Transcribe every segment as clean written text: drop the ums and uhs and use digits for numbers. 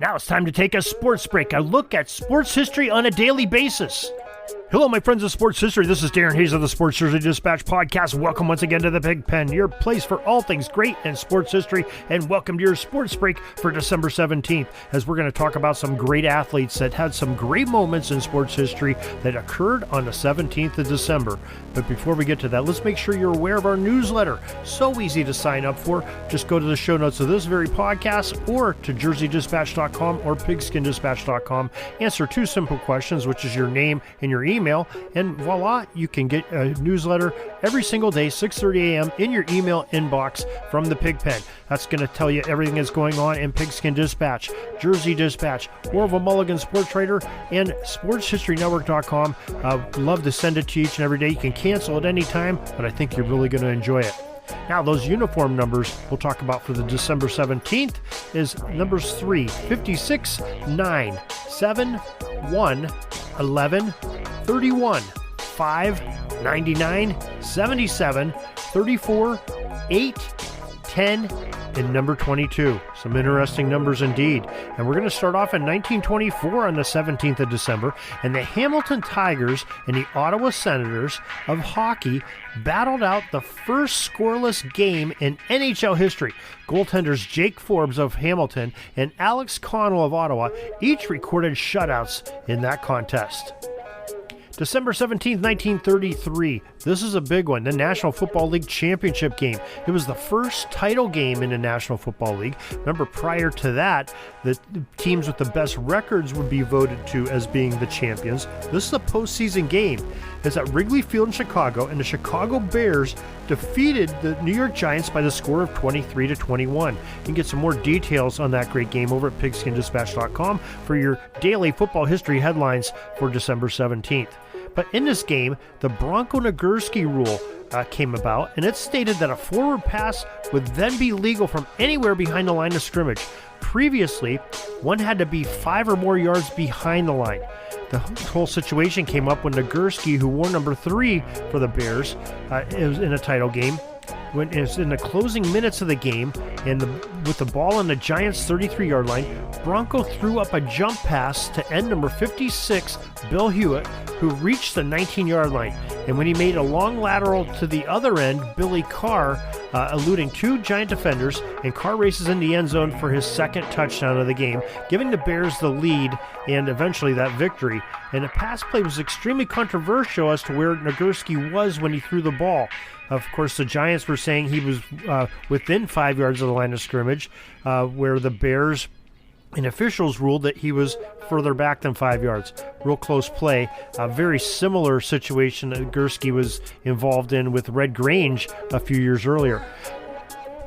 Now it's time to take a sports break, a look at sports history on a daily basis. Hello, my friends of sports history. This is Darren Hayes of the Sports Jersey Dispatch podcast. Welcome once again to the Pig Pen, your place for all things great in sports history, and welcome to your sports break for December 17th, as we're going to talk about some great athletes that had some great moments in sports history that occurred on the 17th of December. But before we get to that, let's make sure you're aware of our newsletter. So easy to sign up for. Just go to the show notes of this very podcast or to jerseydispatch.com or pigskindispatch.com. Answer two simple questions, which is your name and your email, and voila, you can get a newsletter every single day, 6:30 a.m. in your email inbox from the Pig Pen. That's going to tell you everything that's going on in Pigskin Dispatch, Jersey Dispatch, Orville Mulligan Sports Writer, and SportsHistoryNetwork.com. Love to send it to you each and every day. You can cancel at any time, but I think you're really going to enjoy it. Now, those uniform numbers we'll talk about for the December 17th is numbers 3, 56, 9, 7, 1, 11, 31, 5, 99, 77, 34, 8, 10, and number 22. Some interesting numbers indeed. And we're going to start off in 1924 on the 17th of December, and the Hamilton Tigers and the Ottawa Senators of hockey battled out the first scoreless game in NHL history. Goaltenders Jake Forbes of Hamilton and Alex Connell of Ottawa each recorded shutouts in that contest. December 17, 1933. This is a big one, the National Football League Championship game. It was the first title game in the National Football League. Remember, prior to that, the teams with the best records would be voted to as being the champions. This is a postseason game. It's at Wrigley Field in Chicago, and the Chicago Bears defeated the New York Giants by the score of 23-21. You can get some more details on that great game over at pigskindispatch.com for your daily football history headlines for December 17th. But in this game, the Bronco-Nagurski rule came about, and it stated that a forward pass would then be legal from anywhere behind the line of scrimmage. Previously, one had to be 5 or more yards behind the line. The whole situation came up when Nagurski, who wore number 3 for the Bears, it was in a title game, when it was in the closing minutes of the game, and with the ball on the Giants' 33-yard line, Bronco threw up a jump pass to end number 56, Bill Hewitt, who reached the 19-yard line. And when he made a long lateral to the other end, Billy Carr, eluding 2 Giant defenders, and Carr races in the end zone for his second touchdown of the game, giving the Bears the lead and eventually that victory. And the pass play was extremely controversial as to where Nagurski was when he threw the ball. Of course, the Giants were saying he was within 5 yards of the line of scrimmage, where the Bears and officials ruled that he was further back than 5 yards. Real close play. A very similar situation that Nagurski was involved in with Red Grange a few years earlier.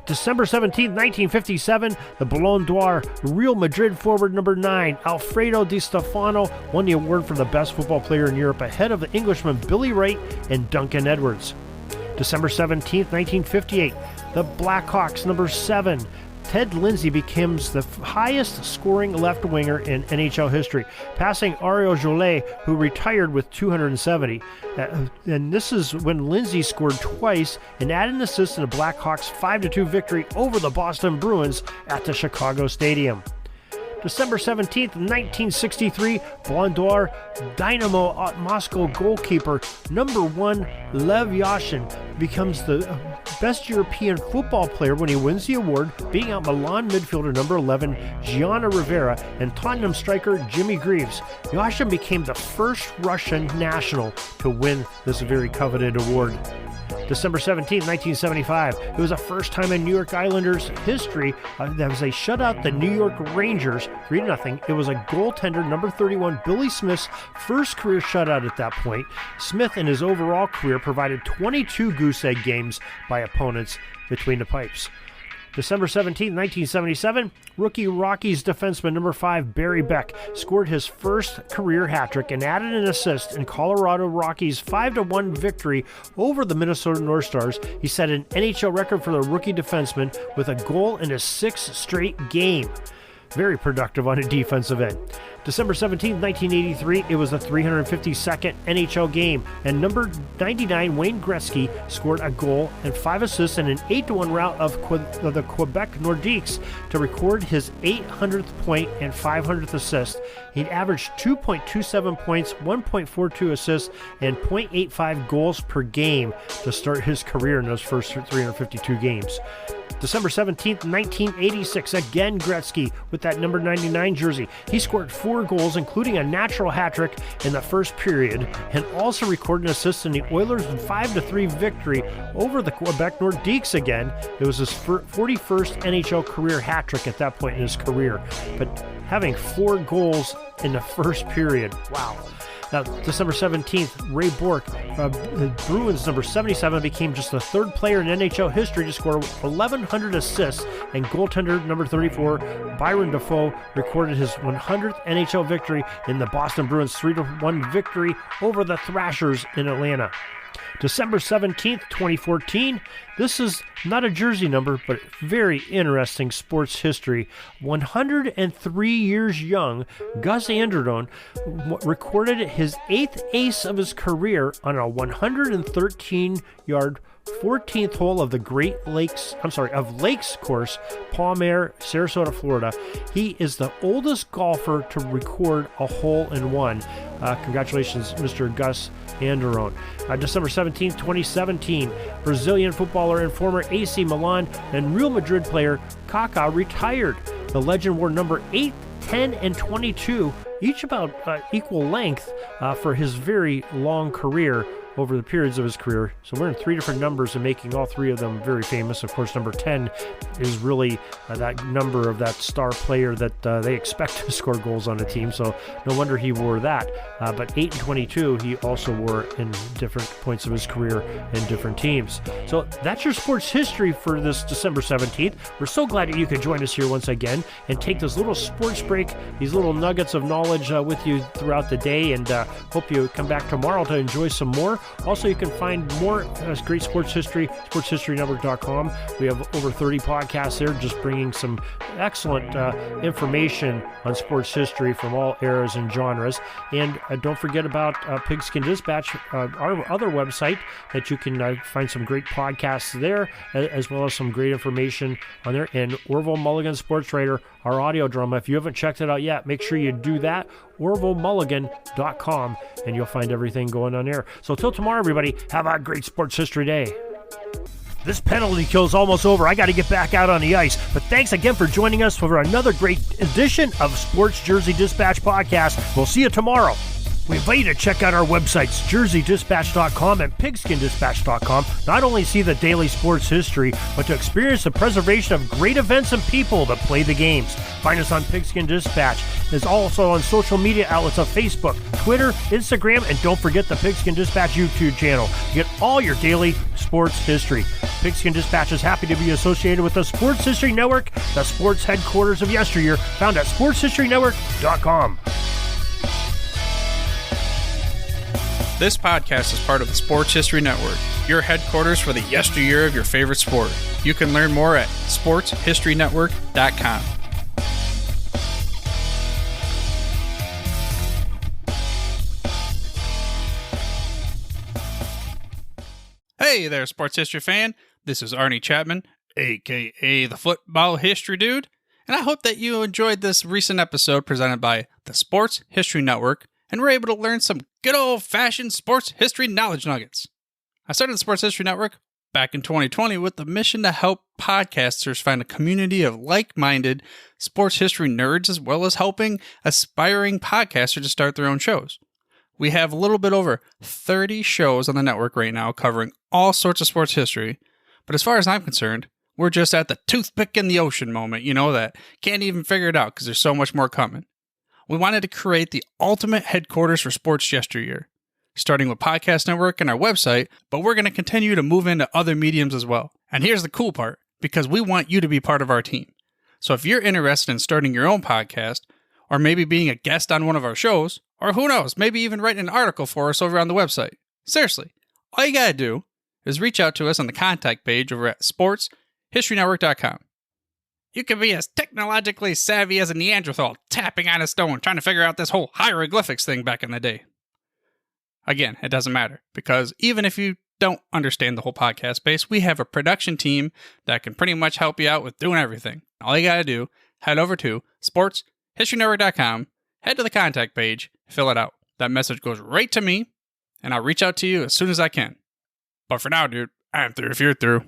December 17, 1957, the Ballon d'Or Real Madrid forward number 9, Alfredo Di Stefano, won the award for the best football player in Europe ahead of the Englishmen Billy Wright and Duncan Edwards. December 17, 1958, the Blackhawks number 7, Ted Lindsay becomes the highest scoring left winger in NHL history, passing Ariel Jolet, who retired with 270. And this is when Lindsay scored twice and added an assist in the Blackhawks' 5-2 victory over the Boston Bruins at the Chicago Stadium. December 17th, 1963, Ballon d'Or Dynamo Moscow goalkeeper number 1 Lev Yashin becomes the best European football player when he wins the award, beating out Milan midfielder number 11 Gianna Rivera and Tottenham striker Jimmy Greaves. Yashin became the first Russian national to win this very coveted award. December 17, 1975. It was the first time in New York Islanders history that was a shutout the New York Rangers 3-0. It was a goaltender number 31 Billy Smith's first career shutout at that point. Smith in his overall career provided 22 goose egg games by opponents between the pipes. December 17, 1977, rookie Rockies defenseman number 5 Barry Beck scored his first career hat-trick and added an assist in Colorado Rockies' 5-1 victory over the Minnesota North Stars. He set an NHL record for the rookie defenseman with a goal in his 6th straight game. Very productive on a defensive end. December 17th, 1983, it was the 352nd NHL game, and number 99 Wayne Gretzky scored a goal and 5 assists in an 8-1 rout of the Quebec Nordiques to record his 800th point and 500th assist. He'd averaged 2.27 points, 1.42 assists, and 0.85 goals per game to start his career in those first 352 games. December 17th, 1986, again Gretzky with that number 99 jersey. He scored 4 goals, including a natural hat trick in the first period, and also recorded an assist in the Oilers' 5-3 victory over the Quebec Nordiques again. It was his 41st NHL career hat trick at that point in his career. But having 4 goals in the first period, wow. Now, December 17th, Ray Bourque, the Bruins number 77, became just the 3rd player in NHL history to score 1,100 assists, and goaltender number 34, Byron Dafoe, recorded his 100th NHL victory in the Boston Bruins 3-1 victory over the Thrashers in Atlanta. December 17th, 2014. This is not a jersey number, but very interesting sports history. 103 years young, Gus Anderson recorded his 8th ace of his career on a 113-yard 14th hole of the Lakes course, Palm Air, Sarasota, Florida. He is the oldest golfer to record a hole-in-one. Congratulations, Mr. Gus Anderson. December 17th, 2017, Brazilian footballer and former AC Milan and Real Madrid player Kaká retired. The legend wore number 8, 10, and 22, each about equal length for his very long career over the periods of his career. So we're in 3 different numbers and making all 3 of them very famous. Of course, number 10 is really that number of that star player that they expect to score goals on a team. So no wonder he wore that. But 8 and 22, he also wore in different points of his career in different teams. So that's your sports history for this December 17th. We're so glad that you could join us here once again and take this little sports break, these little nuggets of knowledge with you throughout the day, and hope you come back tomorrow to enjoy some more. Also, you can find more great sports history, sportshistorynetwork.com. We have over 30 podcasts there just bringing some excellent information on sports history from all eras and genres. And don't forget about Pigskin Dispatch, our other website that you can find some great podcasts there, as well as some great information on there. And Orville Mulligan, sports writer, our audio drama. If you haven't checked it out yet, make sure you do that. OrvilleMulligan.com, and you'll find everything going on there. So till tomorrow, everybody, have a great sports history day. This penalty kill is almost over. I got to get back out on the ice. But thanks again for joining us for another great edition of Sports Jersey Dispatch Podcast. We'll see you tomorrow. We invite you to check out our websites, jerseydispatch.com and pigskindispatch.com. Not only see the daily sports history, but to experience the preservation of great events and people that play the games. Find us on Pigskin Dispatch. It's also on social media outlets of Facebook, Twitter, Instagram, and don't forget the Pigskin Dispatch YouTube channel. You get all your daily sports history. Pigskin Dispatch is happy to be associated with the Sports History Network, the sports headquarters of yesteryear, found at sportshistorynetwork.com. This podcast is part of the Sports History Network, your headquarters for the yesteryear of your favorite sport. You can learn more at sportshistorynetwork.com. Hey there, sports history fan. This is Arnie Chapman, aka the Football History Dude, and I hope that you enjoyed this recent episode presented by the Sports History Network and were able to learn some good old-fashioned sports history knowledge nuggets. I started the Sports History Network back in 2020 with the mission to help podcasters find a community of like-minded sports history nerds, as well as helping aspiring podcasters to start their own shows. We have a little bit over 30 shows on the network right now covering all sorts of sports history, but as far as I'm concerned, we're just at the toothpick in the ocean moment, that can't even figure it out because there's so much more coming. We wanted to create the ultimate headquarters for sports yesteryear, starting with Podcast Network and our website, but we're going to continue to move into other mediums as well. And here's the cool part, because we want you to be part of our team. So if you're interested in starting your own podcast, or maybe being a guest on one of our shows, or who knows, maybe even writing an article for us over on the website. Seriously, all you got to do is reach out to us on the contact page over at sportshistorynetwork.com. You can be as technologically savvy as a Neanderthal tapping on a stone trying to figure out this whole hieroglyphics thing back in the day. Again, it doesn't matter, because even if you don't understand the whole podcast space, we have a production team that can pretty much help you out with doing everything. All you got to do, head over to sportshistorynetwork.com, head to the contact page, fill it out. That message goes right to me, and I'll reach out to you as soon as I can. But for now, dude, I'm through if you're through.